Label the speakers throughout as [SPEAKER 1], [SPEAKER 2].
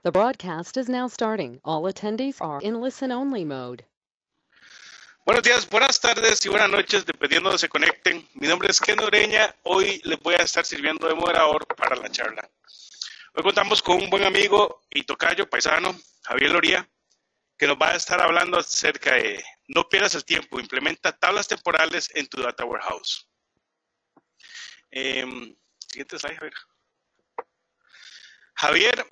[SPEAKER 1] The broadcast is now starting. All attendees are in listen-only mode.
[SPEAKER 2] Buenos días, buenas tardes y buenas noches, dependiendo de se conecten. Mi nombre es Ken Ureña. Hoy les voy a estar sirviendo de moderador para la charla. Hoy contamos con un buen amigo y tocayo paisano, Javier Loría, que nos va a estar hablando acerca de no pierdas el tiempo, implementa tablas temporales en tu Data Warehouse. Siguiente slide, Javier. Javier,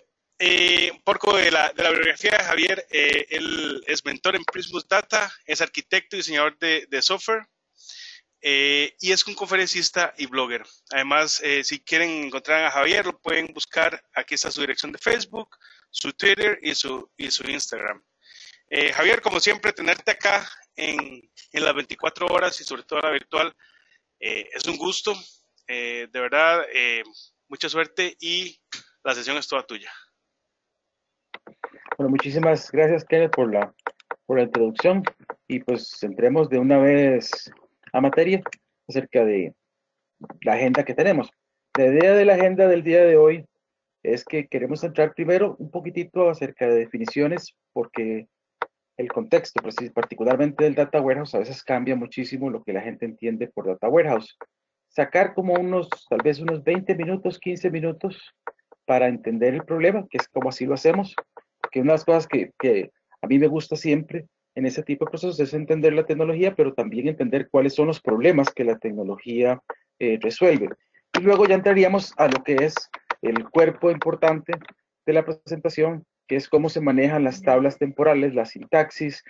[SPEAKER 2] un poco de la biografía de Javier. Él es mentor en Prismus Data, es arquitecto y diseñador de software y es un conferencista y blogger. Además, si quieren encontrar a Javier, lo pueden buscar. Aquí está su dirección de Facebook, su Twitter y su Instagram. Javier, como siempre, tenerte acá en las 24 horas y sobre todo la virtual es un gusto. De verdad, mucha suerte y la sesión es toda tuya.
[SPEAKER 3] Bueno, muchísimas gracias, Kenneth, por la introducción, y pues entremos de una vez a materia acerca de la agenda que tenemos. La idea de la agenda del día de hoy es que queremos entrar primero un poquitito acerca de definiciones, porque el contexto, pues, particularmente del Data Warehouse, a veces cambia muchísimo lo que la gente entiende por Data Warehouse. Sacar como tal vez unos 20 minutos, 15 minutos para entender el problema, que es como así lo hacemos, que una de las cosas que a mí me gusta siempre en ese tipo de procesos es entender la tecnología, pero también entender cuáles son los problemas que la tecnología resuelve. Y luego ya entraríamos a lo que es el cuerpo importante de la presentación, que es cómo se manejan las tablas temporales, la sintaxis,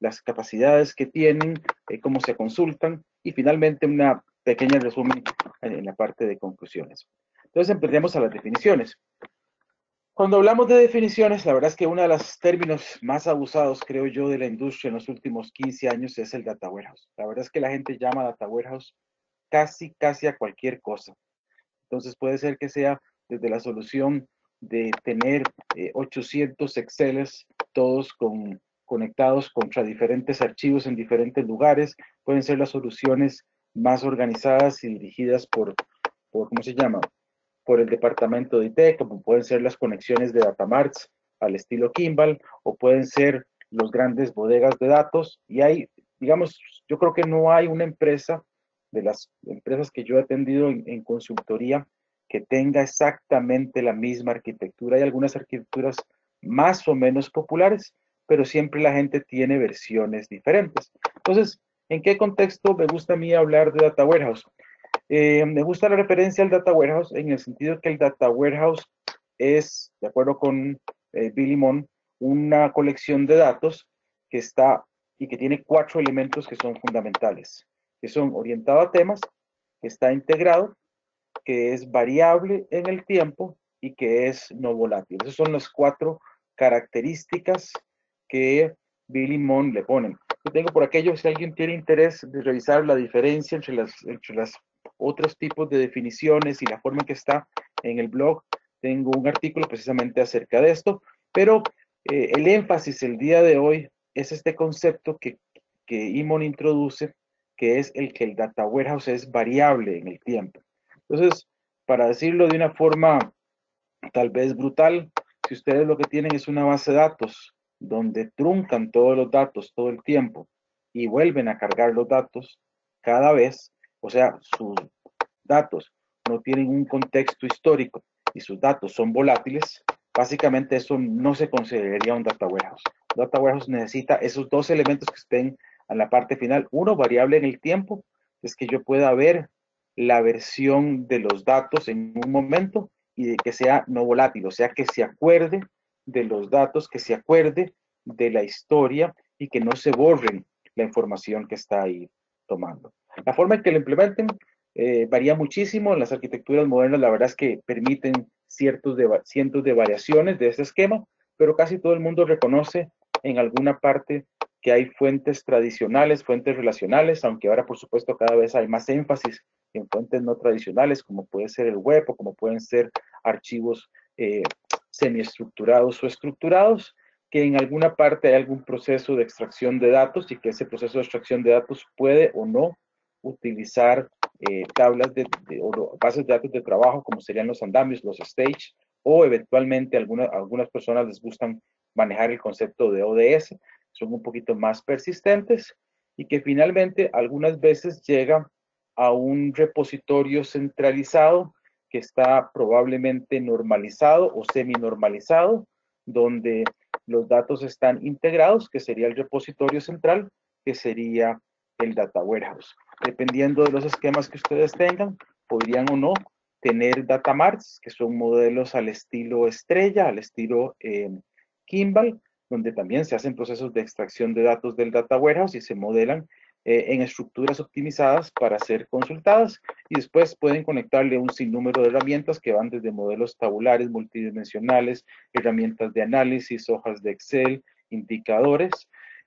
[SPEAKER 3] las capacidades que tienen, cómo se consultan, y finalmente una pequeña resumen en la parte de conclusiones. Entonces empezamos a las definiciones. Cuando hablamos de definiciones, la verdad es que uno de los términos más abusados, creo yo, de la industria en los últimos 15 años es el Data Warehouse. La verdad es que la gente llama Data Warehouse casi a cualquier cosa. Entonces puede ser que sea desde la solución de tener 800 Exceles, todos conectados contra diferentes archivos en diferentes lugares. Pueden ser las soluciones más organizadas y dirigidas por ¿cómo se llama?, por el departamento de IT, como pueden ser las conexiones de Datamarts al estilo Kimball, o pueden ser los grandes bodegas de datos. Y hay, digamos, yo creo que no hay una empresa, de las empresas que yo he atendido en consultoría, que tenga exactamente la misma arquitectura. Hay algunas arquitecturas más o menos populares, pero siempre la gente tiene versiones diferentes. Entonces, ¿en qué contexto me gusta a mí hablar de Data Warehouse? Me gusta la referencia al Data Warehouse en el sentido que el Data Warehouse es, de acuerdo con Billy Monn, una colección de datos que está y que tiene 4 elementos que son fundamentales, que son orientado a temas, que está integrado, que es variable en el tiempo y que es no volátil. Esas son las 4 características que Billy Monn le ponen. Yo tengo por aquello, si alguien tiene interés de revisar la diferencia entre las otros tipos de definiciones y la forma en que está en el blog, tengo un artículo precisamente acerca de esto, pero el énfasis el día de hoy es este concepto que Imon introduce, que es el que el Data Warehouse es variable en el tiempo. Entonces, para decirlo de una forma tal vez brutal, si ustedes lo que tienen es una base de datos donde truncan todos los datos todo el tiempo y vuelven a cargar los datos cada vez, o sea, sus datos no tienen un contexto histórico y sus datos son volátiles, básicamente eso no se consideraría un Data Warehouse. Un Data Warehouse necesita esos 2 elementos que estén en la parte final. Uno, variable en el tiempo, es que yo pueda ver la versión de los datos en un momento y de que sea no volátil, o sea, que se acuerde de los datos, que se acuerde de la historia y que no se borren la información que está ahí tomando. La forma en que lo implementen varía muchísimo. Las arquitecturas modernas, la verdad es que permiten cientos de variaciones de este esquema, pero casi todo el mundo reconoce en alguna parte que hay fuentes tradicionales, fuentes relacionales, aunque ahora por supuesto cada vez hay más énfasis en fuentes no tradicionales, como puede ser el web o como pueden ser archivos semiestructurados o estructurados, que en alguna parte hay algún proceso de extracción de datos y que ese proceso de extracción de datos puede o no utilizar tablas o bases de datos de trabajo, como serían los andamios, los stage, o eventualmente algunas personas les gustan manejar el concepto de ODS, son un poquito más persistentes y que finalmente algunas veces llega a un repositorio centralizado que está probablemente normalizado o semi-normalizado, donde los datos están integrados, que sería el repositorio central, que sería el data warehouse. Dependiendo de los esquemas que ustedes tengan, podrían o no tener data marts, que son modelos al estilo estrella, al estilo Kimball, donde también se hacen procesos de extracción de datos del data warehouse y se modelan en estructuras optimizadas para ser consultadas, y después pueden conectarle un sinnúmero de herramientas que van desde modelos tabulares, multidimensionales, herramientas de análisis, hojas de Excel, indicadores,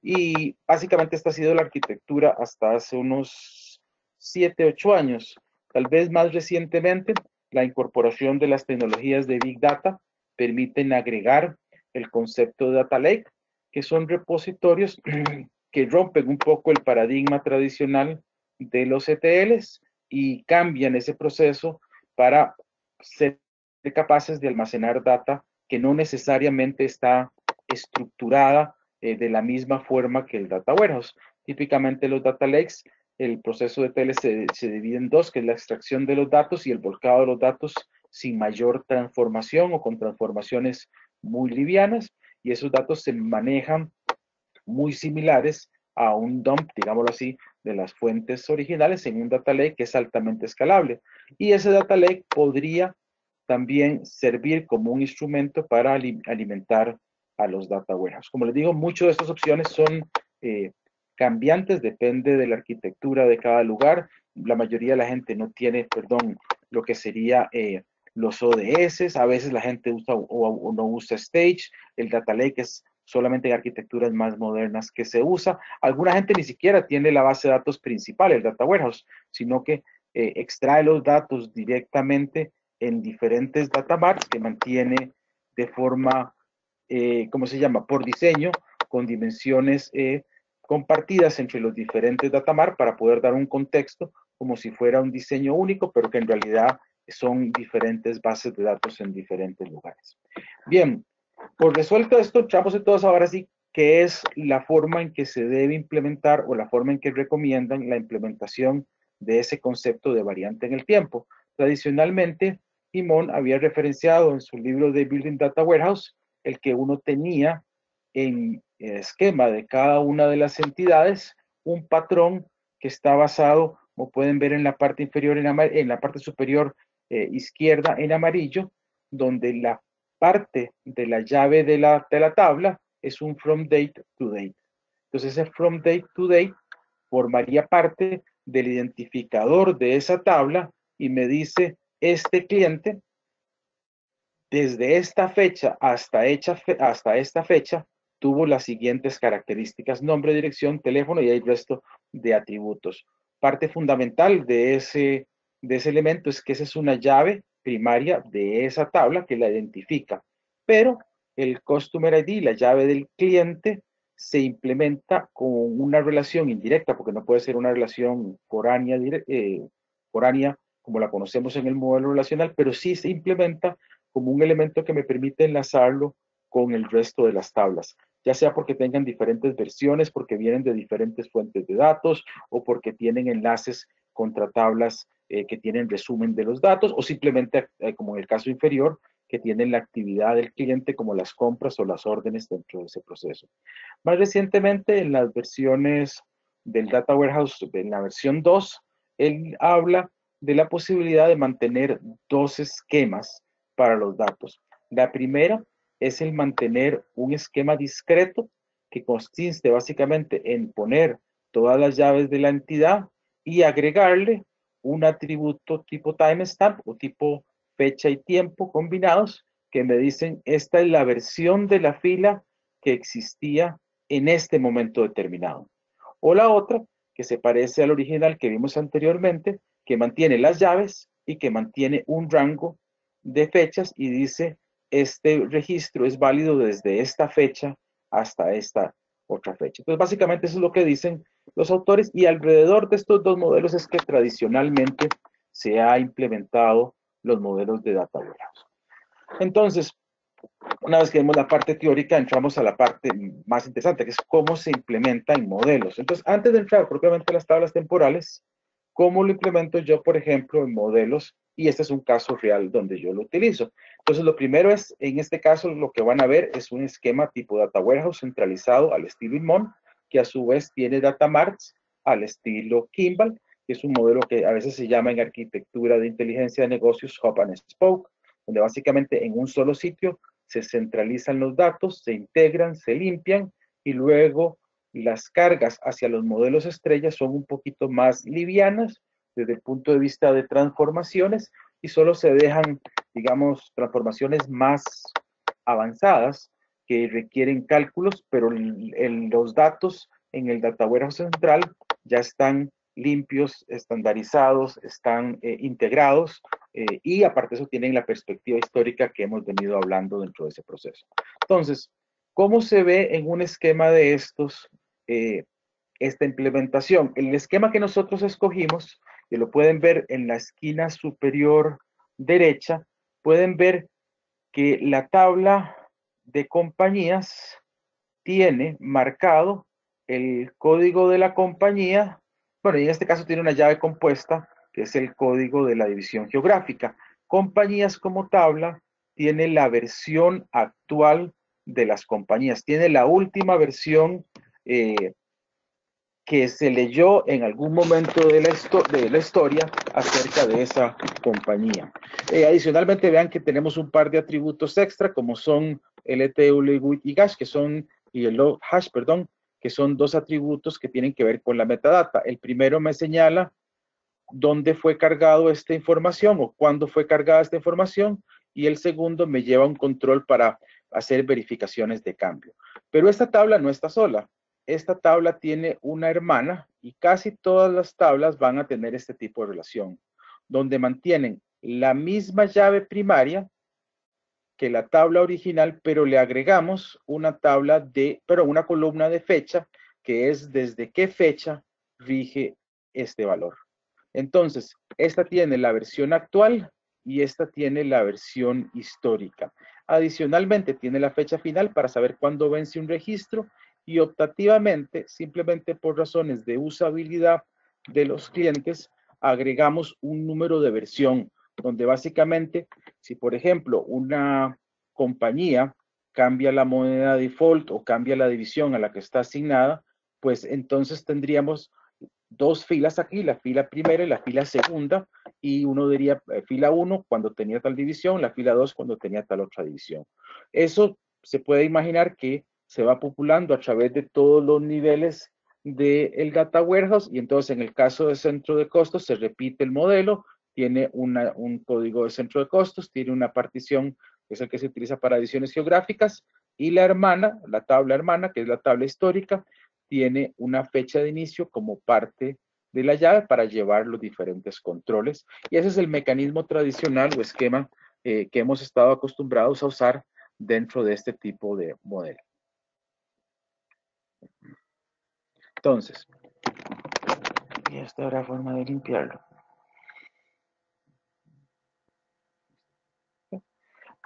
[SPEAKER 3] y básicamente esta ha sido la arquitectura hasta hace unos 7, 8 años. Tal vez más recientemente, la incorporación de las tecnologías de Big Data permiten agregar el concepto de Data Lake, que son repositorios que rompen un poco el paradigma tradicional de los ETLs y cambian ese proceso para ser capaces de almacenar data que no necesariamente está estructurada de la misma forma que el data warehouse. Típicamente los data lakes, el proceso de ETL se divide en dos, que es la extracción de los datos y el volcado de los datos sin mayor transformación o con transformaciones muy livianas, y esos datos se manejan muy similares a un dump, digámoslo así, de las fuentes originales en un data lake que es altamente escalable. Y ese data lake podría también servir como un instrumento para alimentar a los data warehouse. Como les digo, muchas de estas opciones son cambiantes, depende de la arquitectura de cada lugar. La mayoría de la gente no tiene, perdón, lo que sería los ODS, a veces la gente usa o no usa Stage, el Data Lake es solamente en arquitecturas más modernas que se usa. Alguna gente ni siquiera tiene la base de datos principal, el Data Warehouse, sino que extrae los datos directamente en diferentes data marts que mantiene de forma, ¿cómo se llama? Por diseño, con dimensiones compartidas entre los diferentes data mart para poder dar un contexto como si fuera un diseño único, pero que en realidad son diferentes bases de datos en diferentes lugares. Bien, por resuelto esto, entramos entonces ahora sí, qué es la forma en que se debe implementar o la forma en que recomiendan la implementación de ese concepto de variante en el tiempo. Tradicionalmente, Imon había referenciado en su libro de Building Data Warehouse el que uno tenía en el esquema de cada una de las entidades un patrón que está basado, como pueden ver en la parte inferior, en la parte superior izquierda en amarillo, donde la parte de la llave de la tabla es un from date to date. Entonces ese from date to date formaría parte del identificador de esa tabla y me dice este cliente desde esta fecha hasta esta fecha tuvo las siguientes características: nombre, dirección, teléfono, y hay resto de atributos. Parte fundamental de ese elemento es que esa es una llave primaria de esa tabla que la identifica, pero el Customer ID, la llave del cliente, se implementa con una relación indirecta, porque no puede ser una relación foránea, foránea como la conocemos en el modelo relacional, pero sí se implementa como un elemento que me permite enlazarlo con el resto de las tablas, ya sea porque tengan diferentes versiones, porque vienen de diferentes fuentes de datos o porque tienen enlaces contra tablas que tienen resumen de los datos, o simplemente, como en el caso inferior, que tienen la actividad del cliente como las compras o las órdenes dentro de ese proceso. Más recientemente, en las versiones del Data Warehouse, en la versión 2, él habla de la posibilidad de mantener dos esquemas para los datos. La primera es el mantener un esquema discreto que consiste básicamente en poner todas las llaves de la entidad y agregarle un atributo tipo timestamp o tipo fecha y tiempo combinados que me dicen esta es la versión de la fila que existía en este momento determinado. O la otra, que se parece al original que vimos anteriormente, que mantiene las llaves y que mantiene un rango de fechas y dice este registro es válido desde esta fecha hasta esta otra fecha. Entonces, básicamente eso es lo que dicen los autores, y alrededor de estos dos modelos es que tradicionalmente se ha implementado los modelos de data warehouse. Entonces, una vez que vemos la parte teórica, entramos a la parte más interesante, que es cómo se implementa en modelos. Entonces, antes de entrar propiamente a las tablas temporales, ¿cómo lo implemento yo, por ejemplo, en modelos? Y este es un caso real donde yo lo utilizo. Entonces, lo primero es, en este caso, lo que van a ver es un esquema tipo Data Warehouse centralizado al estilo Inmon, que a su vez tiene Data Marts al estilo Kimball, que es un modelo que a veces se llama en arquitectura de inteligencia de negocios Hub and Spoke, donde básicamente en un solo sitio se centralizan los datos, se integran, se limpian y luego las cargas hacia los modelos estrellas son un poquito más livianas desde el punto de vista de transformaciones y solo se dejan, digamos, transformaciones más avanzadas que requieren cálculos, pero los datos en el Data Warehouse central ya están limpios, estandarizados, están integrados y aparte de eso tienen la perspectiva histórica que hemos venido hablando dentro de ese proceso. Entonces, ¿cómo se ve en un esquema de estos esta implementación? El esquema que nosotros escogimos, que lo pueden ver en la esquina superior derecha, pueden ver que la tabla de compañías tiene marcado el código de la compañía, bueno, y en este caso tiene una llave compuesta, que es el código de la división geográfica. Compañías como tabla tiene la versión actual de las compañías, tiene la última versión que se leyó en algún momento de la historia acerca de esa compañía. Adicionalmente, vean que tenemos un par de atributos extra, como son LTL, WIT y hash, y el hash, perdón, que son dos atributos que tienen que ver con la metadata. El primero me señala dónde fue cargado esta información o cuándo fue cargada esta información, y el segundo me lleva a un control para hacer verificaciones de cambio. Pero esta tabla no está sola. Esta tabla tiene una hermana y casi todas las tablas van a tener este tipo de relación, donde mantienen la misma llave primaria que la tabla original, pero le agregamos una una columna de fecha, que es desde qué fecha rige este valor. Entonces, esta tiene la versión actual y esta tiene la versión histórica. Adicionalmente, tiene la fecha final para saber cuándo vence un registro y optativamente, simplemente por razones de usabilidad de los clientes, agregamos un número de versión, donde básicamente, si por ejemplo una compañía cambia la moneda default o cambia la división a la que está asignada, pues entonces tendríamos dos filas aquí, la fila primera y la fila segunda, y uno diría fila 1 cuando tenía tal división, la fila 2 cuando tenía tal otra división. Eso se puede imaginar que se va populando a través de todos los niveles del Data Warehouse, y entonces en el caso de centro de costos se repite el modelo, tiene un código de centro de costos, tiene una partición que es el que se utiliza para ediciones geográficas, y la hermana, la tabla hermana, que es la tabla histórica, tiene una fecha de inicio como parte de la llave para llevar los diferentes controles. Y ese es el mecanismo tradicional o esquema que hemos estado acostumbrados a usar dentro de este tipo de modelo. Entonces, y esta era forma de limpiarlo.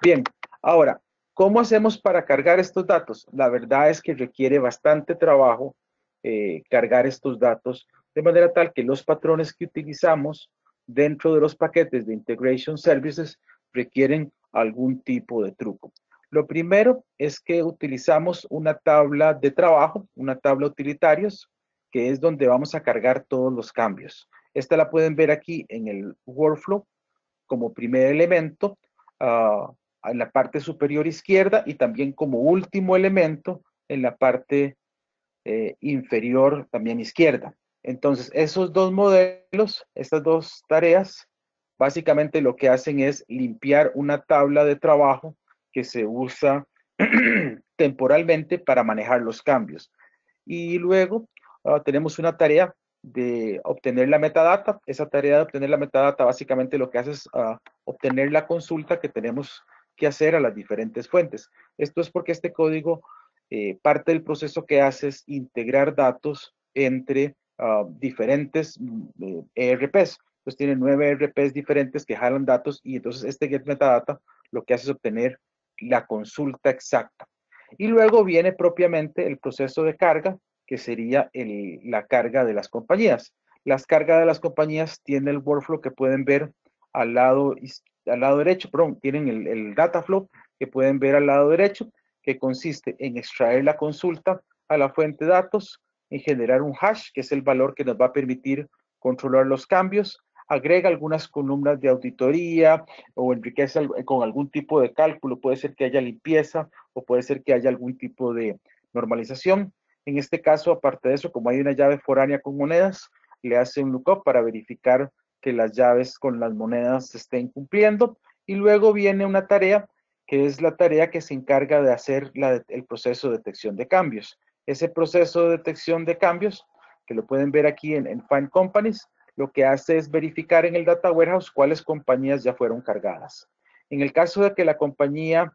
[SPEAKER 3] Bien, ahora, ¿cómo hacemos para cargar estos datos? La verdad es que requiere bastante trabajo cargar estos datos, de manera tal que los patrones que utilizamos dentro de los paquetes de Integration Services requieren algún tipo de truco. Lo primero es que utilizamos una tabla de trabajo, una tabla utilitarios, que es donde vamos a cargar todos los cambios. Esta la pueden ver aquí en el workflow como primer elemento. En la parte superior izquierda y también como último elemento en la parte inferior también izquierda. Entonces, esos dos modelos, estas dos tareas, básicamente lo que hacen es limpiar una tabla de trabajo que se usa temporalmente para manejar los cambios. Y luego tenemos una tarea de obtener la metadata. Esa tarea de obtener la metadata básicamente lo que hace es obtener la consulta que tenemos que hacer a las diferentes fuentes. Esto es porque este código, parte del proceso que hace es integrar datos entre diferentes ERPs. Entonces tiene 9 ERPs diferentes que jalan datos y entonces este get metadata lo que hace es obtener la consulta exacta. Y luego viene propiamente el proceso de carga, que sería la carga de las compañías. Las cargas de las compañías tienen el workflow que pueden ver al lado derecho, perdón, tienen el data flow que pueden ver al lado derecho, que consiste en extraer la consulta a la fuente de datos, en generar un hash, que es el valor que nos va a permitir controlar los cambios, agrega algunas columnas de auditoría o enriquece con algún tipo de cálculo, puede ser que haya limpieza o puede ser que haya algún tipo de normalización. En este caso, aparte de eso, como hay una llave foránea con monedas, le hace un lookup para verificar que las llaves con las monedas se estén cumpliendo. Y luego viene una tarea que es la tarea que se encarga de hacer el proceso de detección de cambios. Ese proceso de detección de cambios, que lo pueden ver aquí en Find Companies, lo que hace es verificar en el Data Warehouse cuáles compañías ya fueron cargadas. En el caso de que la compañía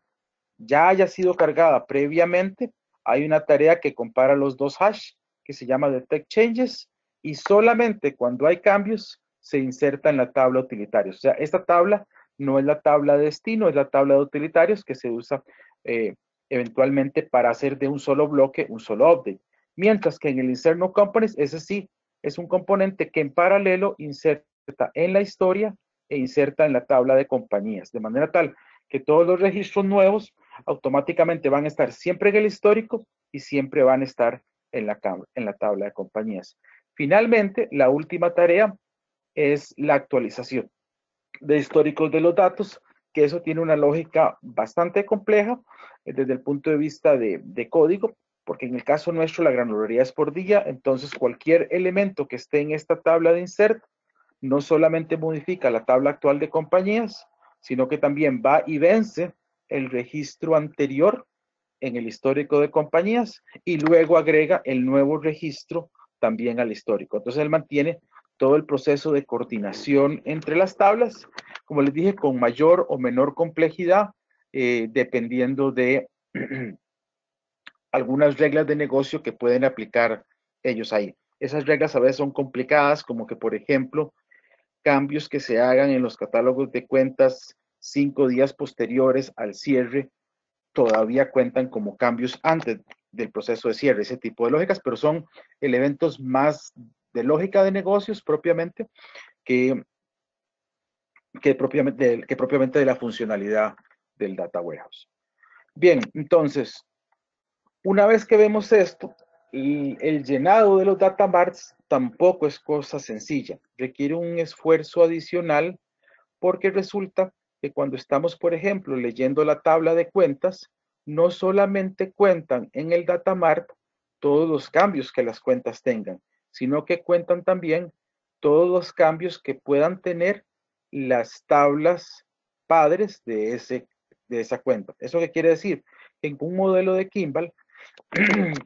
[SPEAKER 3] ya haya sido cargada previamente, hay una tarea que compara los dos hash, que se llama Detect Changes, y solamente cuando hay cambios se inserta en la tabla utilitarios. O sea, esta tabla no es la tabla de destino, es la tabla de utilitarios que se usa eventualmente para hacer de un solo bloque un solo update. Mientras que en el Insert No Components, ese sí, es un componente que en paralelo inserta en la historia e inserta en la tabla de compañías, de manera tal que todos los registros nuevos automáticamente van a estar siempre en el histórico y siempre van a estar en la tabla de compañías. Finalmente, la última tarea es la actualización de históricos de los datos, que eso tiene una lógica bastante compleja desde el punto de vista de código, porque en el caso nuestro la granularidad es por día, entonces cualquier elemento que esté en esta tabla de insert no solamente modifica la tabla actual de compañías, sino que también va y vence el registro anterior en el histórico de compañías y luego agrega el nuevo registro también al histórico. Entonces él mantiene todo el proceso de coordinación entre las tablas, como les dije, con mayor o menor complejidad, dependiendo de algunas reglas de negocio que pueden aplicar ellos ahí. Esas reglas a veces son complicadas, como que, por ejemplo, cambios que se hagan en los catálogos de cuentas 5 días posteriores al cierre todavía cuentan como cambios antes del proceso de cierre, ese tipo de lógicas, pero son elementos más de lógica de negocios propiamente que propiamente de la funcionalidad del Data Warehouse. Bien, entonces, una vez que vemos esto, el llenado de los data marts tampoco es cosa sencilla, requiere un esfuerzo adicional porque resulta que cuando estamos, por ejemplo, leyendo la tabla de cuentas, no solamente cuentan en el data mart todos los cambios que las cuentas tengan, sino que cuentan también todos los cambios que puedan tener las tablas padres de esa cuenta. ¿Eso qué quiere decir? En un modelo de Kimball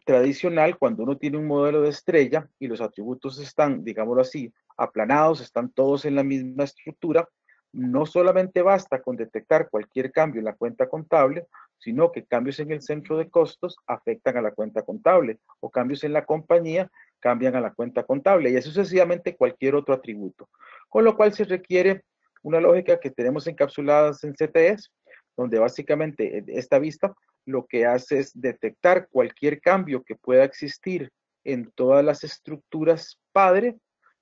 [SPEAKER 3] tradicional, cuando uno tiene un modelo de estrella y los atributos están, digámoslo así, aplanados, están todos en la misma estructura, no solamente basta con detectar cualquier cambio en la cuenta contable, sino que cambios en el centro de costos afectan a la cuenta contable o cambios en la compañía cambian a la cuenta contable y así sucesivamente cualquier otro atributo. Con lo cual se requiere una lógica que tenemos encapsuladas en CTS, donde básicamente esta vista lo que hace es detectar cualquier cambio que pueda existir en todas las estructuras padre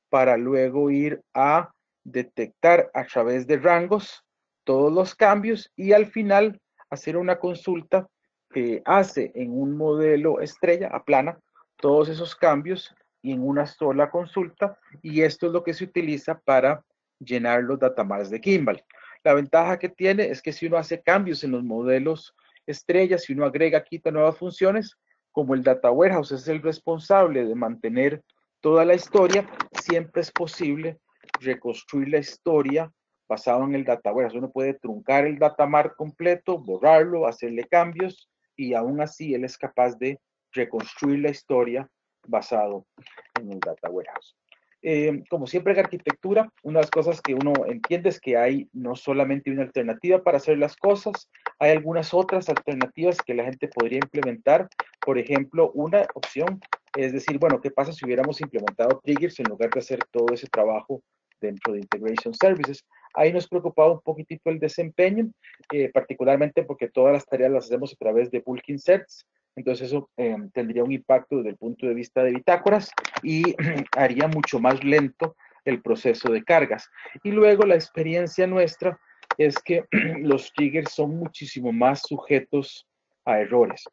[SPEAKER 3] para luego ir a detectar a través de rangos todos los cambios y al final hacer una consulta que hace en un modelo estrella, aplana todos esos cambios y en una sola consulta y esto es lo que se utiliza para llenar los datamarts de Kimball. La ventaja que tiene es que si uno hace cambios en los modelos estrellas, si uno agrega, quita nuevas funciones, como el Data Warehouse es el responsable de mantener toda la historia, siempre es posible reconstruir la historia basado en el Data Warehouse. Uno puede truncar el Data Mart completo, borrarlo, hacerle cambios y aún así él es capaz de reconstruir la historia basado en el Data Warehouse. Como siempre en arquitectura, una de las cosas que uno entiende es que hay no solamente una alternativa para hacer las cosas, hay algunas otras alternativas que la gente podría implementar. Por ejemplo, una opción es decir, bueno, ¿qué pasa si hubiéramos implementado triggers en lugar de hacer todo ese trabajo dentro de Integration Services? Ahí nos preocupaba un poquitito el desempeño, particularmente porque todas las tareas las hacemos a través de bulk inserts. Entonces eso tendría un impacto desde el punto de vista de bitácoras y haría mucho más lento el proceso de cargas. Y luego la experiencia nuestra es que los triggers son muchísimo más sujetos a errores.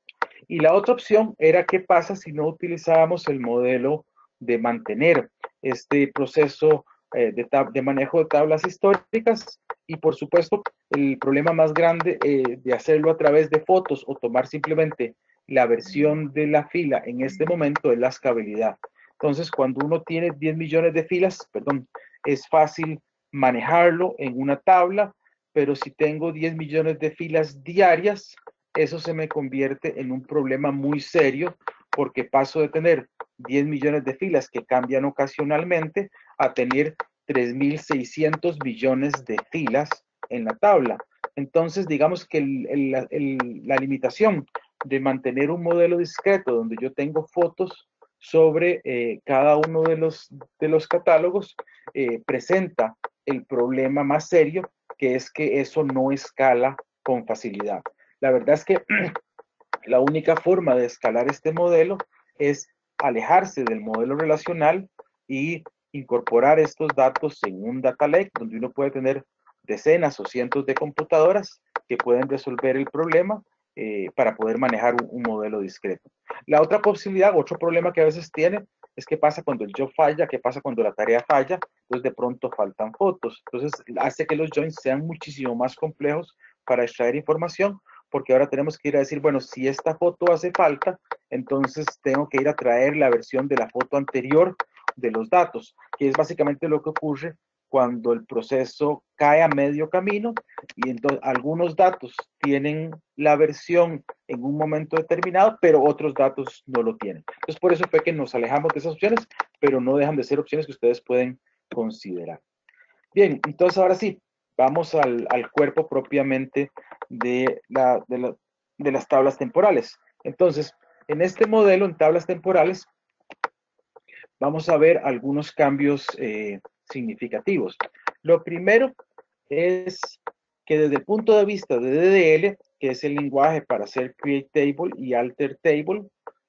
[SPEAKER 3] Y la otra opción era qué pasa si no utilizábamos el modelo de mantener este proceso de manejo de tablas históricas. Y por supuesto, el problema más grande de hacerlo a través de fotos o tomar simplemente la versión de la fila en este momento es la escalabilidad. Entonces, cuando uno tiene 10 millones de filas, perdón, es fácil manejarlo en una tabla, pero si tengo 10 millones de filas diarias, eso se me convierte en un problema muy serio porque paso de tener 10 millones de filas que cambian ocasionalmente a tener 3.600 millones de filas en la tabla. Entonces, digamos que la limitación de mantener un modelo discreto donde yo tengo fotos sobre cada uno de los catálogos presenta el problema más serio, que es que eso no escala con facilidad. La verdad es que la única forma de escalar este modelo es alejarse del modelo relacional y incorporar estos datos en un data lake donde uno puede tener decenas o cientos de computadoras que pueden resolver el problema para poder manejar un modelo discreto. La otra posibilidad, otro problema que a veces tiene es qué pasa cuando el job falla, qué pasa cuando la tarea falla, entonces de pronto faltan fotos. Entonces hace que los joins sean muchísimo más complejos para extraer información, porque ahora tenemos que ir a decir, bueno, si esta foto hace falta, entonces tengo que ir a traer la versión de la foto anterior de los datos, que es básicamente lo que ocurre cuando el proceso cae a medio camino y entonces algunos datos tienen la versión en un momento determinado, pero otros datos no lo tienen. Entonces por eso fue que nos alejamos de esas opciones, pero no dejan de ser opciones que ustedes pueden considerar. Bien, entonces ahora sí, vamos al cuerpo propiamente de las tablas temporales. Entonces, en este modelo, en tablas temporales, vamos a ver algunos cambios significativos. Lo primero es que desde el punto de vista de DDL, que es el lenguaje para hacer create table y alter table,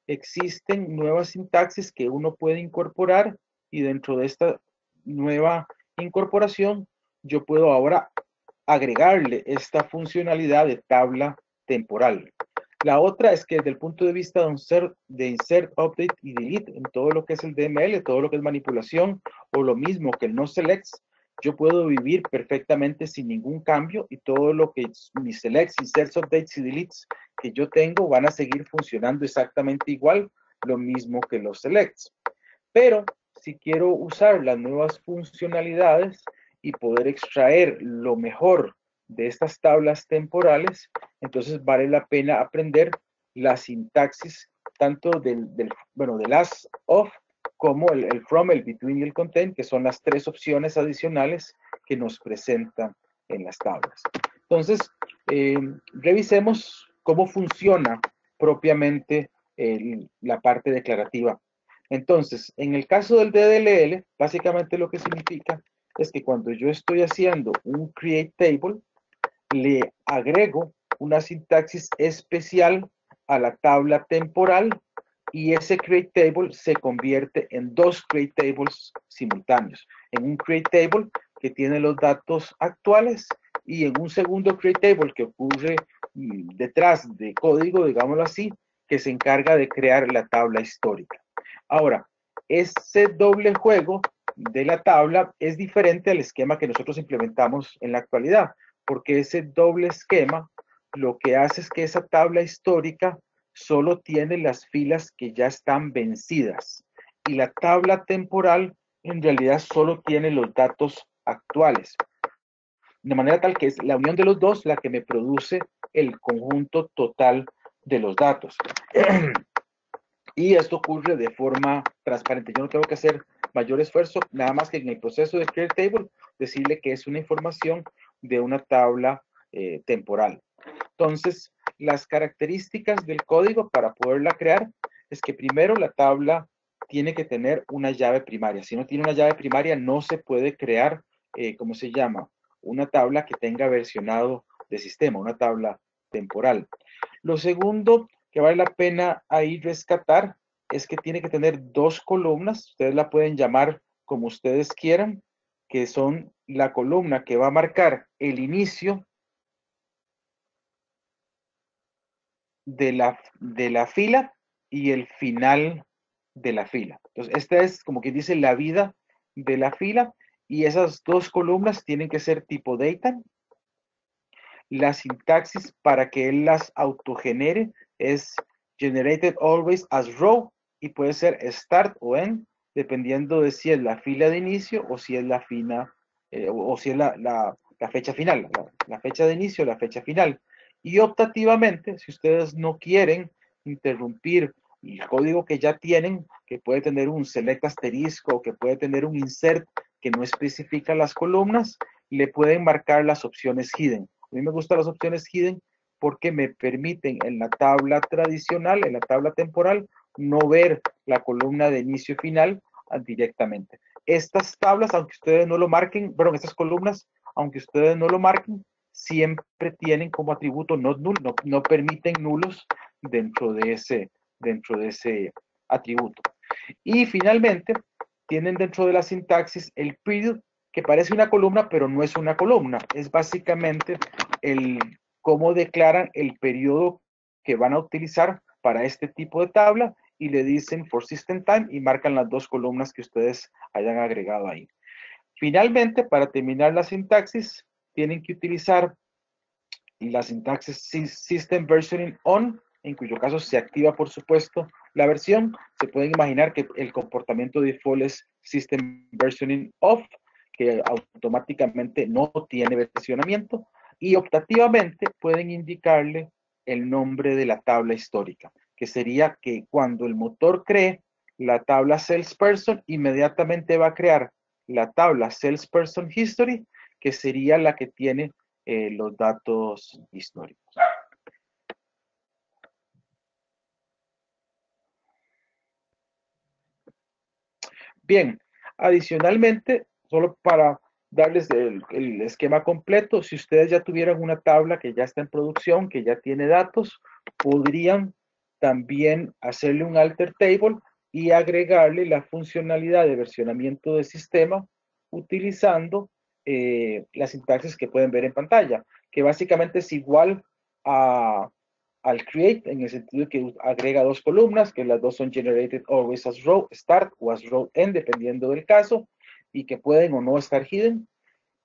[SPEAKER 3] existen nuevas sintaxis que uno puede incorporar y dentro de esta nueva incorporación yo puedo ahora agregarle esta funcionalidad de tabla temporal. La otra es que desde el punto de vista de insert, update y delete en todo lo que es el DML, todo lo que es manipulación o lo mismo que el no selects, yo puedo vivir perfectamente sin ningún cambio y todo lo que mis selects, inserts, updates y deletes que yo tengo van a seguir funcionando exactamente igual, lo mismo que los selects. Pero si quiero usar las nuevas funcionalidades y poder extraer lo mejor de estas tablas temporales, entonces vale la pena aprender la sintaxis tanto del as, of, como el from, el between y el contain, que son las tres opciones adicionales que nos presentan en las tablas. Entonces, revisemos cómo funciona propiamente la parte declarativa. Entonces, en el caso del DDLL, básicamente lo que significa es que cuando yo estoy haciendo un create table, le agrego una sintaxis especial a la tabla temporal y ese create table se convierte en dos create tables simultáneos. En un create table que tiene los datos actuales y en un segundo create table que ocurre detrás de código, digámoslo así, que se encarga de crear la tabla histórica. Ahora, ese doble juego de la tabla es diferente al esquema que nosotros implementamos en la actualidad, porque ese doble esquema lo que hace es que esa tabla histórica solo tiene las filas que ya están vencidas y la tabla temporal en realidad solo tiene los datos actuales. De manera tal que es la unión de los dos la que me produce el conjunto total de los datos. Y esto ocurre de forma transparente. Yo no tengo que hacer mayor esfuerzo, nada más que en el proceso de create table, decirle que es una información de una tabla temporal. Entonces, las características del código para poderla crear es que primero la tabla tiene que tener una llave primaria. Si no tiene una llave primaria, no se puede crear, ¿cómo se llama? una tabla que tenga versionado de sistema, una tabla temporal. Lo segundo que vale la pena ahí rescatar es que tiene que tener dos columnas, ustedes la pueden llamar como ustedes quieran, que son la columna que va a marcar el inicio de la fila y el final de la fila. Entonces, esta es como que dice la vida de la fila y esas dos columnas tienen que ser tipo data. La sintaxis para que él las autogenere es generated always as row y puede ser start o end dependiendo de si es la fila de inicio o si es la fina o si es la fecha final, la fecha de inicio o la fecha final. Y optativamente, si ustedes no quieren interrumpir el código que ya tienen, que puede tener un select asterisco o que puede tener un insert que no especifica las columnas, le pueden marcar las opciones hidden. A mí me gustan las opciones hidden porque me permiten en la tabla tradicional, en la tabla temporal, no ver la columna de inicio y final directamente. Estas tablas, aunque ustedes no lo marquen, perdón, estas columnas, aunque ustedes no lo marquen, siempre tienen como atributo not null, no permiten nulos dentro de ese atributo. Y finalmente, tienen dentro de la sintaxis el period, que parece una columna, pero no es una columna. Es básicamente el cómo declaran el periodo que van a utilizar para este tipo de tabla y le dicen for system time y marcan las dos columnas que ustedes hayan agregado ahí. Finalmente, para terminar la sintaxis, tienen que utilizar la sintaxis system versioning on, en cuyo caso se activa, por supuesto, la versión. Se pueden imaginar que el comportamiento default es system versioning off, que automáticamente no tiene versionamiento, y optativamente pueden indicarle el nombre de la tabla histórica, que sería que cuando el motor cree la tabla salesperson, inmediatamente va a crear la tabla salesperson history, que sería la que tiene los datos históricos. Bien, adicionalmente, solo para darles el esquema completo, si ustedes ya tuvieran una tabla que ya está en producción, que ya tiene datos, podrían también hacerle un alter table y agregarle la funcionalidad de versionamiento del sistema utilizando la sintaxis que pueden ver en pantalla, que básicamente es igual al create, en el sentido de que agrega dos columnas, que las dos son generated always as row start o as row end, dependiendo del caso, y que pueden o no estar hidden,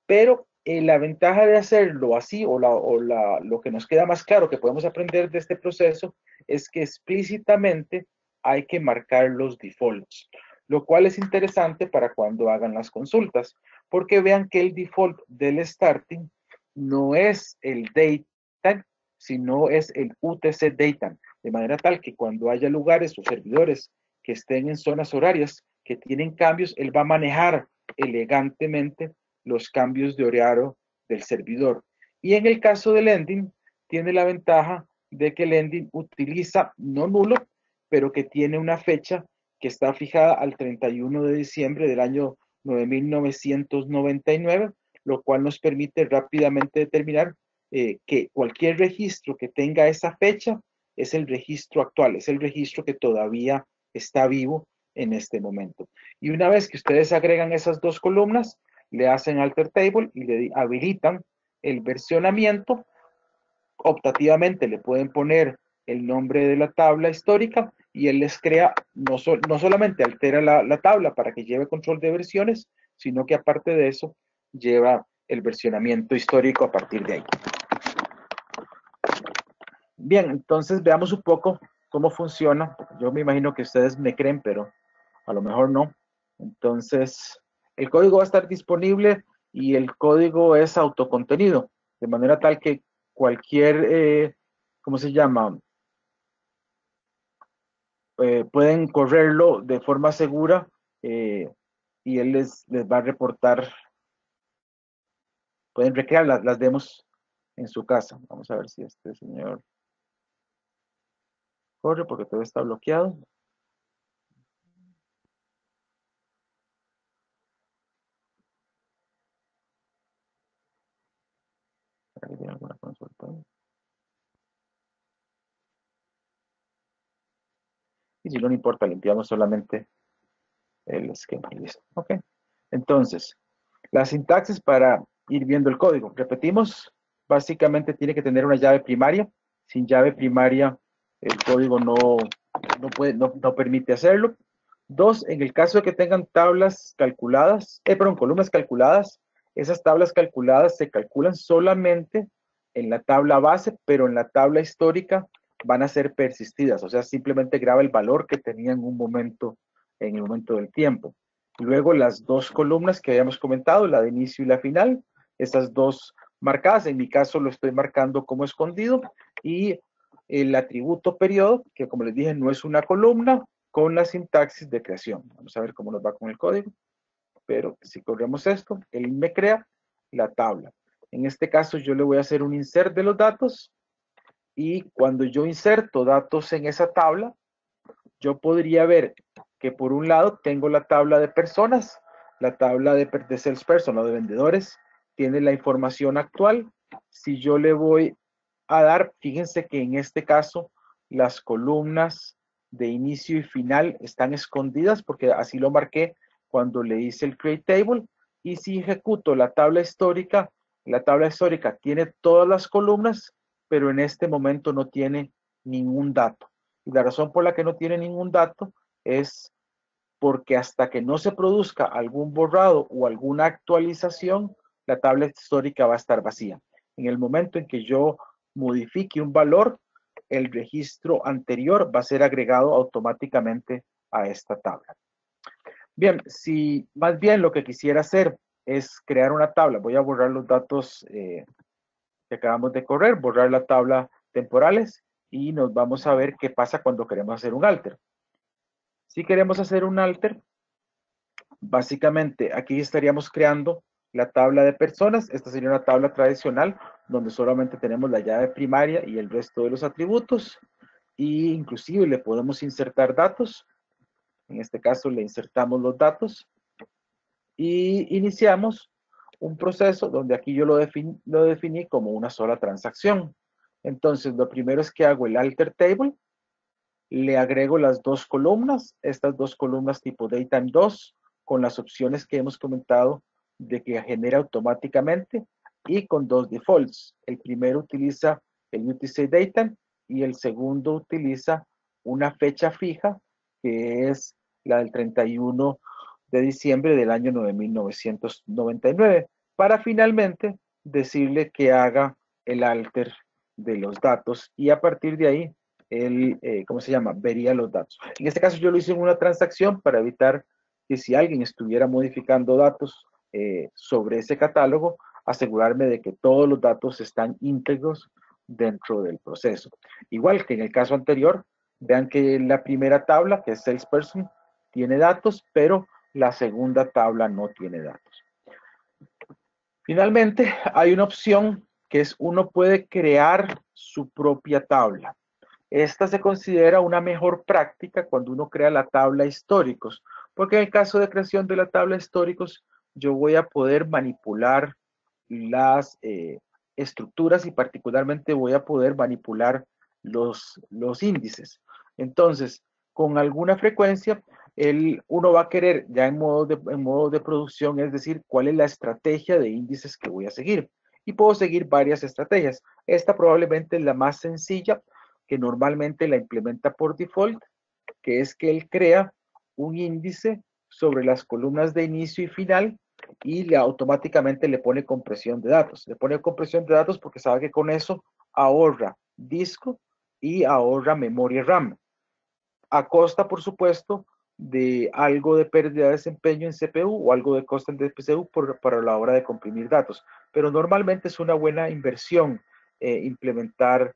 [SPEAKER 3] pero la ventaja de hacerlo así, lo que nos queda más claro que podemos aprender de este proceso, es que explícitamente hay que marcar los defaults, lo cual es interesante para cuando hagan las consultas, porque vean que el default del starting no es el date, sino es el UTC data, de manera tal que cuando haya lugares o servidores que estén en zonas horarias que tienen cambios, él va a manejar elegantemente los cambios de horario del servidor. Y en el caso del ending, tiene la ventaja de que el ending utiliza no nulo, pero que tiene una fecha que está fijada al 31 de diciembre del año 9999, lo cual nos permite rápidamente determinar que cualquier registro que tenga esa fecha es el registro actual, es el registro que todavía está vivo en este momento. Y una vez que ustedes agregan esas dos columnas, le hacen alter table y le habilitan el versionamiento. Optativamente le pueden poner el nombre de la tabla histórica y él les crea, no solamente altera la tabla para que lleve control de versiones, sino que aparte de eso, lleva el versionamiento histórico a partir de ahí. Bien, entonces veamos un poco cómo funciona. Yo me imagino que ustedes me creen, pero a lo mejor no. Entonces, el código va a estar disponible y el código es autocontenido, de manera tal que cualquier, ¿cómo se llama? Pueden correrlo de forma segura y él les va a reportar. Pueden recrear las demos en su casa. Vamos a ver si este señor corre porque todo está bloqueado. y si no, no importa, limpiamos solamente el esquema. Listo. Ok. Entonces, la sintaxis para ir viendo el código. Repetimos, básicamente tiene que tener una llave primaria. Sin llave primaria, el código no permite hacerlo. Dos, en el caso de que tengan tablas calculadas, columnas calculadas, esas tablas calculadas se calculan solamente en la tabla base, pero en la tabla histórica van a ser persistidas, o sea, simplemente graba el valor que tenía en el momento del tiempo. Luego las dos columnas que habíamos comentado, la de inicio y la final, esas dos marcadas, en mi caso lo estoy marcando como escondido, y el atributo periodo, que como les dije no es una columna, con la sintaxis de creación. Vamos a ver cómo nos va con el código, pero si corremos esto, él me crea la tabla. En este caso yo le voy a hacer un insert de los datos, y cuando yo inserto datos en esa tabla, yo podría ver que por un lado tengo la tabla de personas, la tabla de salesperson o de vendedores, tiene la información actual. Si yo le voy a dar, fíjense que en este caso las columnas de inicio y final están escondidas porque así lo marqué cuando le hice el create table. Y si ejecuto la tabla histórica tiene todas las columnas, pero en este momento no tiene ningún dato. Y la razón por la que no tiene ningún dato es porque hasta que no se produzca algún borrado o alguna actualización, la tabla histórica va a estar vacía. En el momento en que yo modifique un valor, el registro anterior va a ser agregado automáticamente a esta tabla. Bien, si más bien lo que quisiera hacer es crear una tabla, voy a borrar los datos que acabamos de correr, borrar la tabla temporales y nos vamos a ver qué pasa cuando queremos hacer un alter. Si queremos hacer un alter, básicamente aquí estaríamos creando la tabla de personas. Esta sería una tabla tradicional donde solamente tenemos la llave primaria y el resto de los atributos. Y inclusive le podemos insertar datos. En este caso le insertamos los datos y iniciamos un proceso donde aquí yo lo definí como una sola transacción. Entonces, lo primero es que hago el alter table, le agrego las dos columnas, estas dos columnas tipo datetime 2, con las opciones que hemos comentado de que genera automáticamente y con dos defaults. El primero utiliza el UTC datetime y el segundo utiliza una fecha fija que es la del 31 de diciembre del año 9999 para finalmente decirle que haga el alter de los datos y a partir de ahí él, ¿cómo se llama? Vería los datos. En este caso yo lo hice en una transacción para evitar que si alguien estuviera modificando datos sobre ese catálogo, asegurarme de que todos los datos están íntegros dentro del proceso. Igual que en el caso anterior, vean que la primera tabla, que es Salesperson, tiene datos, pero la segunda tabla no tiene datos. Finalmente, hay una opción que es uno puede crear su propia tabla. Esta se considera una mejor práctica cuando uno crea la tabla históricos, porque en el caso de creación de la tabla históricos, yo voy a poder manipular las estructuras y particularmente voy a poder manipular los índices. Entonces, con alguna frecuencia, uno va a querer ya en modo de producción, es decir, cuál es la estrategia de índices que voy a seguir. Y puedo seguir varias estrategias. Esta probablemente es la más sencilla, que normalmente la implementa por default, que es que él crea un índice sobre las columnas de inicio y final y automáticamente le pone compresión de datos. Le pone compresión de datos porque sabe que con eso ahorra disco y ahorra memoria RAM. A costa, por supuesto, de algo de pérdida de desempeño en CPU o algo de costa en CPU para la hora de comprimir datos. Pero normalmente es una buena inversión implementar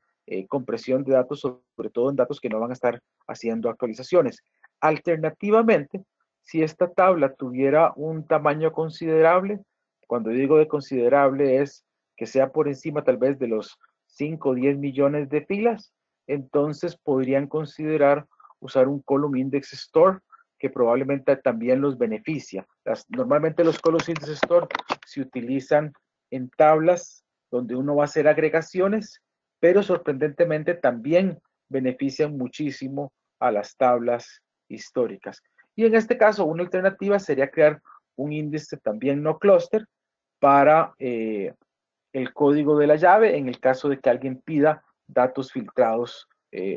[SPEAKER 3] compresión de datos, sobre todo en datos que no van a estar haciendo actualizaciones. Alternativamente, si esta tabla tuviera un tamaño considerable, cuando digo de considerable es que sea por encima tal vez de los 5 o 10 millones de filas, entonces podrían considerar usar un column index store que probablemente también los beneficia. Normalmente los column index store se utilizan en tablas donde uno va a hacer agregaciones, pero sorprendentemente también benefician muchísimo a las tablas históricas. Y en este caso, una alternativa sería crear un índice también no cluster para el código de la llave en el caso de que alguien pida datos filtrados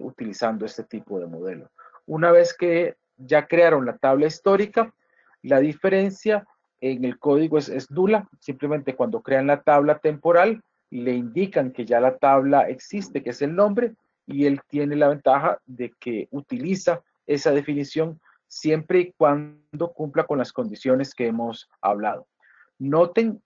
[SPEAKER 3] utilizando este tipo de modelo. Una vez que ya crearon la tabla histórica, la diferencia en el código es nula. Simplemente cuando crean la tabla temporal, le indican que ya la tabla existe, que es el nombre, y él tiene la ventaja de que utiliza esa definición siempre y cuando cumpla con las condiciones que hemos hablado. Noten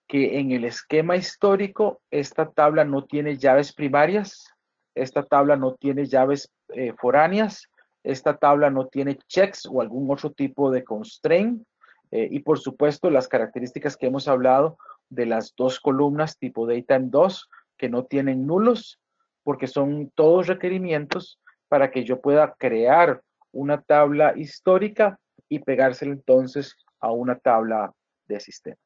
[SPEAKER 3] que en el esquema histórico esta tabla no tiene llaves primarias, esta tabla no tiene llaves foráneas, esta tabla no tiene checks o algún otro tipo de constraint, y por supuesto las características que hemos hablado de las dos columnas tipo datetime 2 que no tienen nulos, porque son todos requerimientos para que yo pueda crear una tabla histórica y pegársela entonces a una tabla de sistema.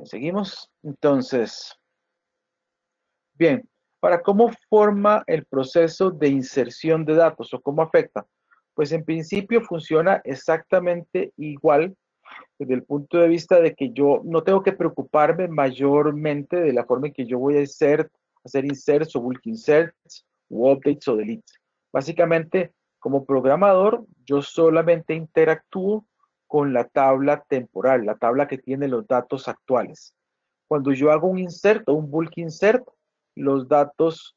[SPEAKER 3] Seguimos. Entonces, bien, para cómo forma el proceso de inserción de datos o cómo afecta, pues en principio funciona exactamente igual desde el punto de vista de que yo no tengo que preocuparme mayormente de la forma en que yo voy a hacer inserts o bulk inserts o updates o deletes. Básicamente, como programador, yo solamente interactúo con la tabla temporal, la tabla que tiene los datos actuales. Cuando yo hago un insert o un bulk insert, los datos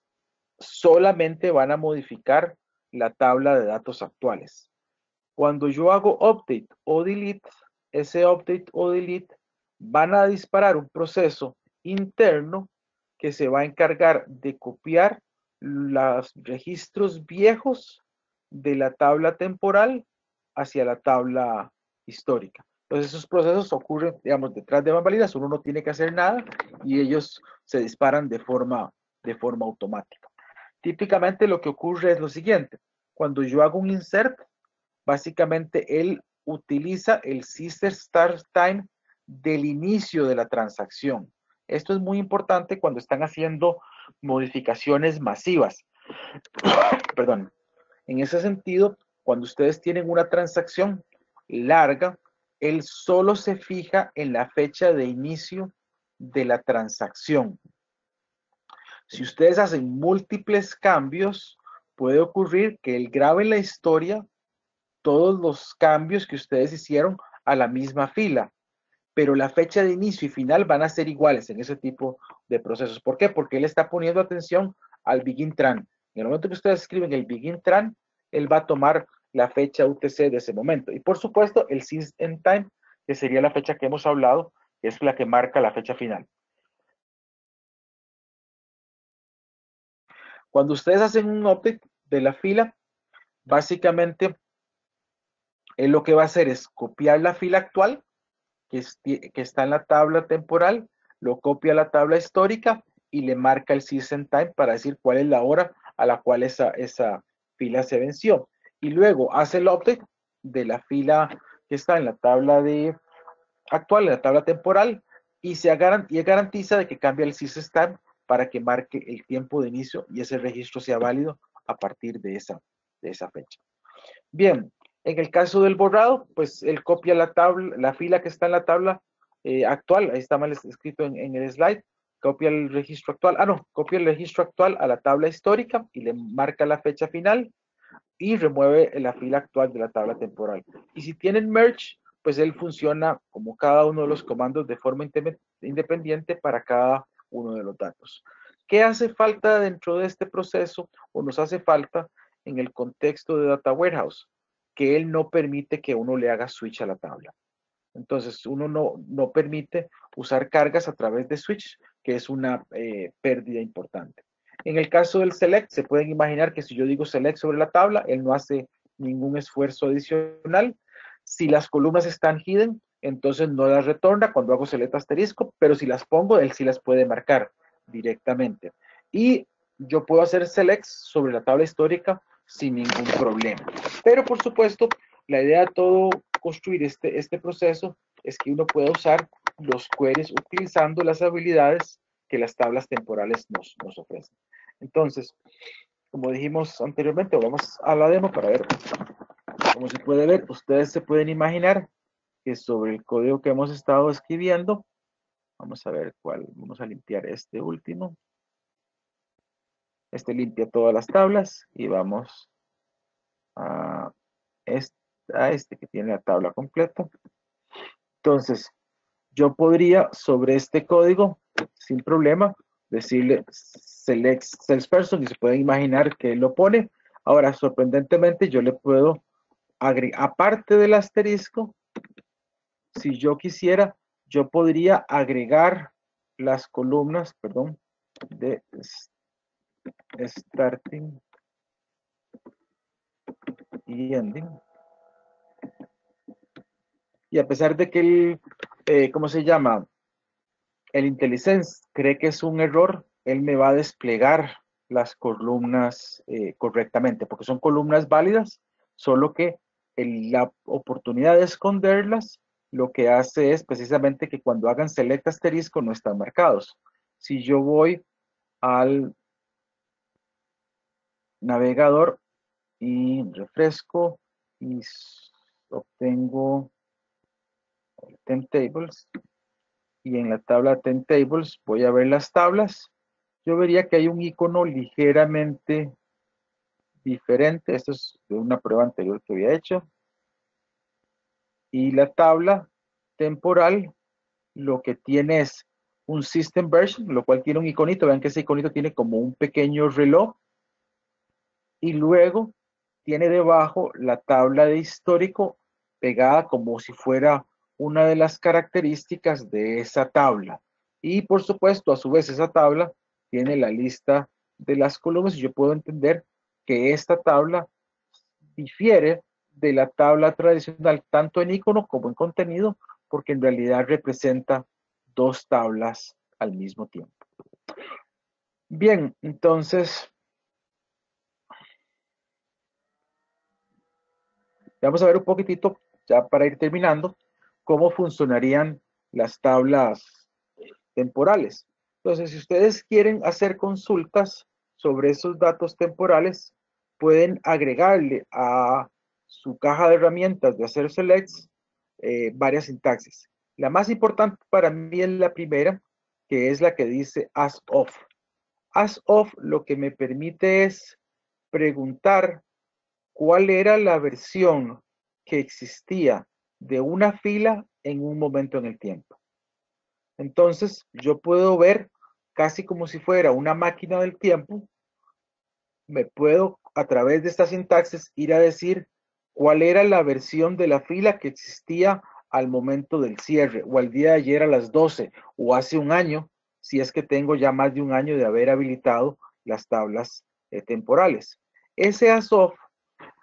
[SPEAKER 3] solamente van a modificar la tabla de datos actuales. Cuando yo hago update o delete, ese update o delete van a disparar un proceso interno que se va a encargar de copiar los registros viejos de la tabla temporal hacia la tabla histórica. Entonces esos procesos ocurren, digamos, detrás de bambalinas, uno no tiene que hacer nada y ellos se disparan de forma automática. Típicamente lo que ocurre es lo siguiente, cuando yo hago un insert, básicamente él utiliza el sister start time del inicio de la transacción. Esto es muy importante cuando están haciendo modificaciones masivas. Perdón. En ese sentido, cuando ustedes tienen una transacción larga, él solo se fija en la fecha de inicio de la transacción. Si ustedes hacen múltiples cambios, puede ocurrir que él grabe en la historia todos los cambios que ustedes hicieron a la misma fila, pero la fecha de inicio y final van a ser iguales en ese tipo de procesos. ¿Por qué? Porque él está poniendo atención al begin tran. En el momento que ustedes escriben el begin tran, él va a tomar la fecha UTC de ese momento. Y por supuesto, el sys end time, que sería la fecha que hemos hablado, que es la que marca la fecha final. Cuando ustedes hacen un update de la fila, básicamente él lo que va a hacer es copiar la fila actual que está en la tabla temporal, lo copia a la tabla histórica y le marca el sys end time para decir cuál es la hora a la cual esa fila se venció. Y luego hace el update de la fila que está en la tabla actual, en la tabla temporal, y garantiza de que cambia el sys end time para que marque el tiempo de inicio y ese registro sea válido a partir de esa fecha. Bien, en el caso del borrado, pues él copia la fila que está en la tabla actual, ahí está mal escrito en el slide, copia el registro actual, copia el registro actual a la tabla histórica y le marca la fecha final y remueve la fila actual de la tabla temporal. Y si tienen merge, pues él funciona como cada uno de los comandos de forma independiente para cada uno de los datos. ¿Qué hace falta dentro de este proceso o nos hace falta en el contexto de Data Warehouse? Que él no permite que uno le haga switch a la tabla. Entonces, uno no permite usar cargas a través de switch, que es una pérdida importante. En el caso del select, se pueden imaginar que si yo digo select sobre la tabla, él no hace ningún esfuerzo adicional. Si las columnas están hidden, entonces no las retorna cuando hago select asterisco, pero si las pongo, él sí las puede marcar directamente. Y yo puedo hacer select sobre la tabla histórica sin ningún problema. Pero por supuesto, la idea de todo construir este proceso es que uno puede usar los queries utilizando las habilidades que las tablas temporales nos ofrecen. Entonces, como dijimos anteriormente, vamos a la demo para ver. Como se puede ver, ustedes se pueden imaginar que sobre el código que hemos estado escribiendo, vamos a ver cuál, vamos a limpiar este último. Este limpia todas las tablas y vamos a este que tiene la tabla completa. Entonces, yo podría sobre este código, sin problema, decirle select salesperson y se pueden imaginar que él lo pone. Ahora, sorprendentemente, yo le puedo agregar, aparte del asterisco, si yo quisiera, yo podría agregar las columnas, perdón, de starting y ending. Y a pesar de que el, ¿cómo se llama? El IntelliSense cree que es un error, él me va a desplegar las columnas correctamente, porque son columnas válidas, solo que la oportunidad de esconderlas lo que hace es precisamente que cuando hagan select asterisco no están marcados. Si yo voy al navegador y refresco y obtengo Tables y en la tabla Tables voy a ver las tablas, yo vería que hay un icono ligeramente diferente. Esto es de una prueba anterior que había hecho. Y la tabla temporal lo que tiene es un system version, lo cual tiene un iconito. Vean que ese iconito tiene como un pequeño reloj. Y luego tiene debajo la tabla de histórico pegada como si fuera una de las características de esa tabla. Y por supuesto, a su vez, esa tabla tiene la lista de las columnas y yo puedo entender que esta tabla difiere de la tabla tradicional tanto en icono como en contenido porque en realidad representa dos tablas al mismo tiempo. Bien, entonces vamos a ver un poquitito, ya para ir terminando, cómo funcionarían las tablas temporales. Entonces, si ustedes quieren hacer consultas sobre esos datos temporales, pueden agregarle a su caja de herramientas de hacer selects varias sintaxis. La más importante para mí es la primera, que es la que dice as of. As of lo que me permite es preguntar cuál era la versión que existía de una fila en un momento en el tiempo. Entonces, yo puedo ver casi como si fuera una máquina del tiempo, me puedo a través de esta sintaxis ir a decir cuál era la versión de la fila que existía al momento del cierre o al día de ayer a las 12 o hace un año, si es que tengo ya más de un año de haber habilitado las tablas temporales. Ese ASOF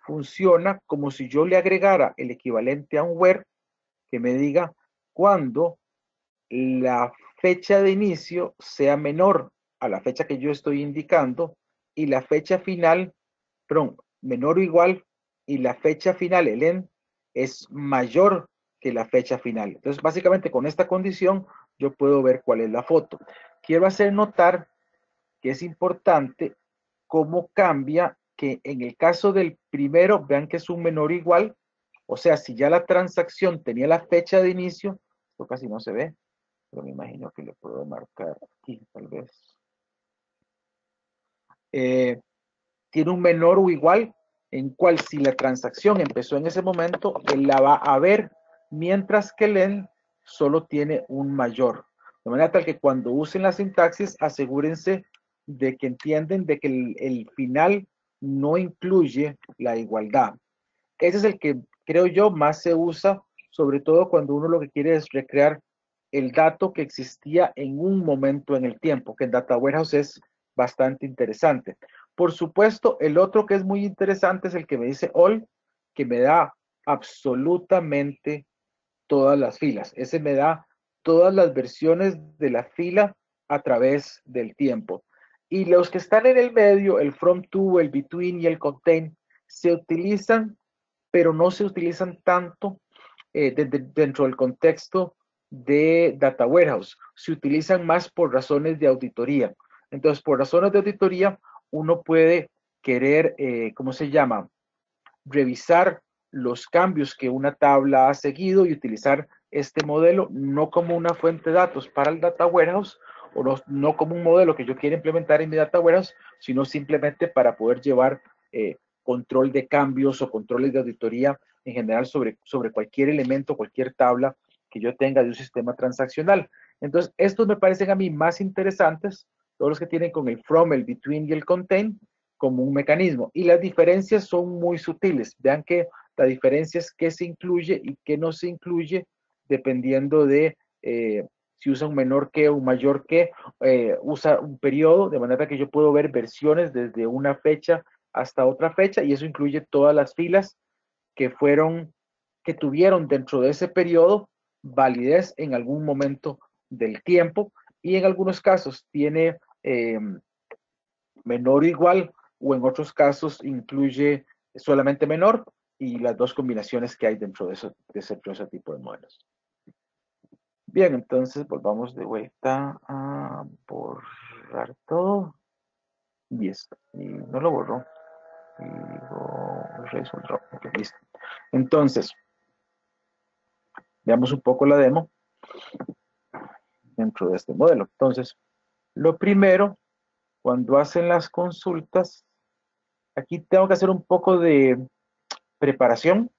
[SPEAKER 3] funciona como si yo le agregara el equivalente a un where que me diga cuándo la fecha de inicio sea menor a la fecha que yo estoy indicando y la fecha final, perdón, menor o igual y la fecha final, el end, es mayor que la fecha final. Entonces, básicamente con esta condición yo puedo ver cuál es la foto. Quiero hacer notar que es importante cómo cambia que en el caso del primero, vean que es un menor o igual, o sea, si ya la transacción tenía la fecha de inicio, esto casi no se ve, pero me imagino que lo puedo marcar aquí, tal vez. Tiene un menor o igual, en cual si la transacción empezó en ese momento, él la va a ver, mientras que el end solo tiene un mayor. De manera tal que cuando usen la sintaxis, asegúrense de que entienden de que el final no incluye la igualdad. Ese es el que creo yo más se usa, sobre todo cuando uno lo que quiere es recrear el dato que existía en un momento en el tiempo, que en Data Warehouse es bastante interesante. Por supuesto, el otro que es muy interesante es el que me dice all, que me da absolutamente todas las filas. Ese me da todas las versiones de la fila a través del tiempo. Y los que están en el medio, el from to, el between y el contain, se utilizan, pero no se utilizan tanto dentro del contexto de Data Warehouse. Se utilizan más por razones de auditoría. Entonces, por razones de auditoría, uno puede querer, ¿cómo se llama? Revisar los cambios que una tabla ha seguido y utilizar este modelo no como una fuente de datos para el Data Warehouse, o no como un modelo que yo quiera implementar en mi Data Warehouse, sino simplemente para poder llevar control de cambios o controles de auditoría en general sobre cualquier elemento, cualquier tabla que yo tenga de un sistema transaccional. Entonces, estos me parecen a mí más interesantes, todos los que tienen con el from, el between y el contain, como un mecanismo. Y las diferencias son muy sutiles. Vean que la diferencia es qué se incluye y qué no se incluye, dependiendo de si usa un menor que o un mayor que, usa un periodo, de manera que yo puedo ver versiones desde una fecha hasta otra fecha, y eso incluye todas las filas que tuvieron dentro de ese periodo validez en algún momento del tiempo, y en algunos casos tiene menor o igual, o en otros casos incluye solamente menor, y las dos combinaciones que hay dentro de ese tipo de modelos. Bien, entonces volvamos de vuelta a borrar todo. Y esto, y no lo borró. Y digo, erase drop. Ok, listo. Entonces, veamos un poco la demo dentro de este modelo. Entonces, lo primero, cuando hacen las consultas, aquí tengo que hacer un poco de preparación.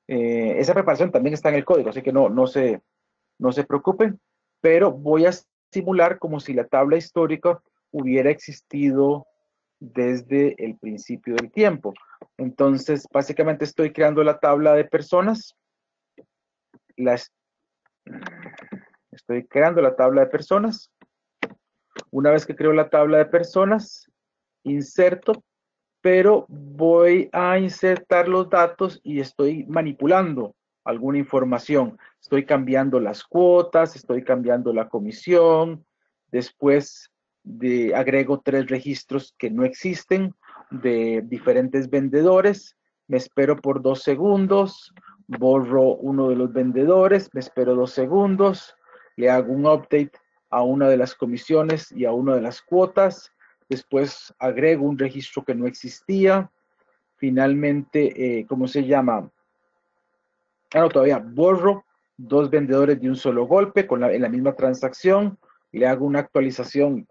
[SPEAKER 3] Esa preparación también está en el código, así que no se preocupen, pero voy a simular como si la tabla histórica hubiera existido desde el principio del tiempo. Entonces, básicamente estoy creando la tabla de personas. Estoy creando la tabla de personas. Una vez que creo la tabla de personas, inserto, pero voy a insertar los datos y estoy manipulando alguna información. Estoy cambiando las cuotas, estoy cambiando la comisión, después agrego 3 registros que no existen de diferentes vendedores, me espero por 2 segundos, borro uno de los vendedores, me espero 2 segundos, le hago un update a una de las comisiones y a una de las cuotas, después agrego un registro que no existía, finalmente, ¿cómo se llama? No, todavía borro 2 vendedores de un solo golpe en la misma transacción, le hago una actualización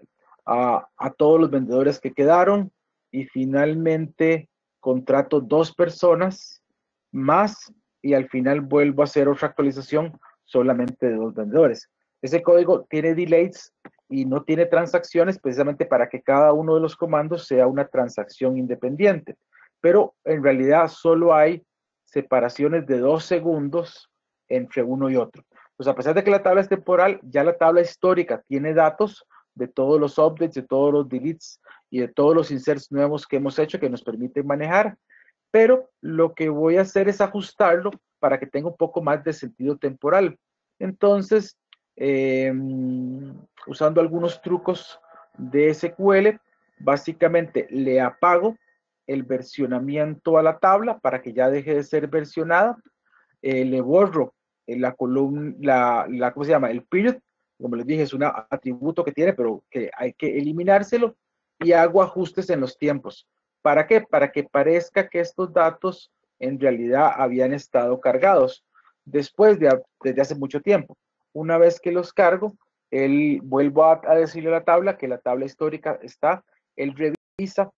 [SPEAKER 3] a todos los vendedores que quedaron, y finalmente contrato 2 personas más, y al final vuelvo a hacer otra actualización solamente de 2 vendedores. Ese código tiene delays y no tiene transacciones, precisamente para que cada uno de los comandos sea una transacción independiente, pero en realidad solo hay separaciones de 2 segundos entre uno y otro. Pues a pesar de que la tabla es temporal, ya la tabla histórica tiene datos de todos los updates, de todos los deletes y de todos los inserts nuevos que hemos hecho que nos permiten manejar, pero lo que voy a hacer es ajustarlo para que tenga un poco más de sentido temporal. Entonces, usando algunos trucos de SQL, básicamente le apago el versionamiento a la tabla para que ya deje de ser versionada, le borro la columna, ¿cómo se llama? El period, como les dije, es un atributo que tiene, pero que hay que eliminárselo, y hago ajustes en los tiempos. ¿Para qué? Para que parezca que estos datos en realidad habían estado cargados desde hace mucho tiempo. Una vez que los cargo, vuelvo a decirle a la tabla que la tabla histórica está, él revisa